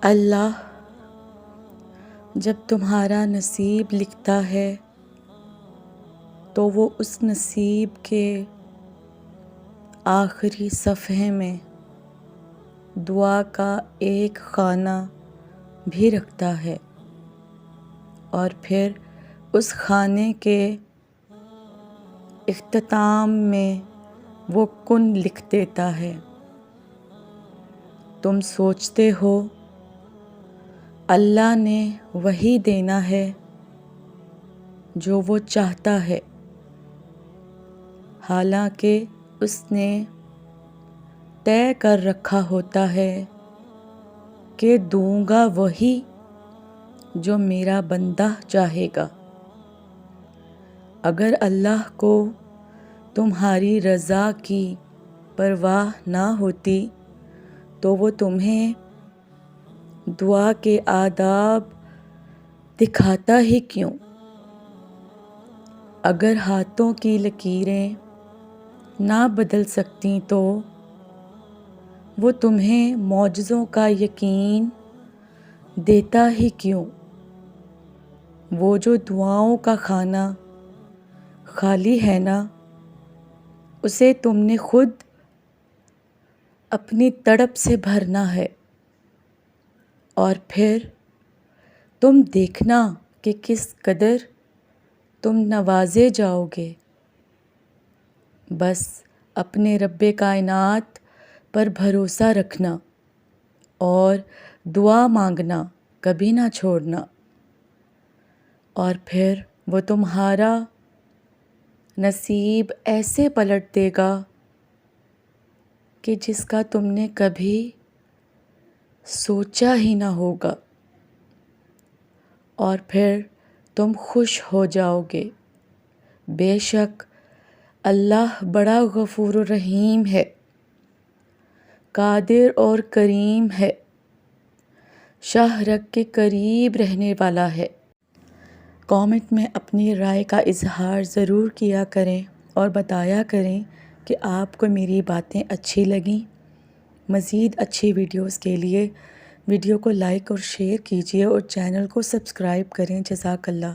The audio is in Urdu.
اللہ جب تمہارا نصیب لکھتا ہے تو وہ اس نصیب کے آخری صفحے میں دعا کا ایک خانہ بھی رکھتا ہے، اور پھر اس خانے کے اختتام میں وہ کن لکھ دیتا ہے۔ تم سوچتے ہو اللہ نے وہی دینا ہے جو وہ چاہتا ہے، حالانکہ اس نے طے کر رکھا ہوتا ہے کہ دوں گا وہی جو میرا بندہ چاہے گا۔ اگر اللہ کو تمہاری رضا کی پرواہ نہ ہوتی تو وہ تمہیں دعا کے آداب دکھاتا ہی کیوں؟ اگر ہاتھوں کی لکیریں نہ بدل سکتیں تو وہ تمہیں معجزوں کا یقین دیتا ہی کیوں؟ وہ جو دعاؤں کا خانہ خالی ہے نا، اسے تم نے خود اپنی تڑپ سے بھرنا ہے، اور پھر تم دیکھنا کہ کس قدر تم نوازے جاؤ گے۔ بس اپنے رب کائنات پر بھروسہ رکھنا اور دعا مانگنا کبھی نہ چھوڑنا، اور پھر وہ تمہارا نصیب ایسے پلٹ دے گا کہ جس کا تم نے کبھی سوچا ہی نہ ہوگا، اور پھر تم خوش ہو جاؤ گے۔ بے شک اللہ بڑا غفور و رحیم ہے، قادر اور کریم ہے، شاہ رگ کے قریب رہنے والا ہے۔ کامنٹ میں اپنی رائے کا اظہار ضرور کیا کریں اور بتایا کریں کہ آپ کو میری باتیں اچھی لگیں۔ مزید اچھی ویڈیوز کے لیے ویڈیو کو لائک اور شیئر کیجیے اور چینل کو سبسکرائب کریں۔ جزاک اللہ۔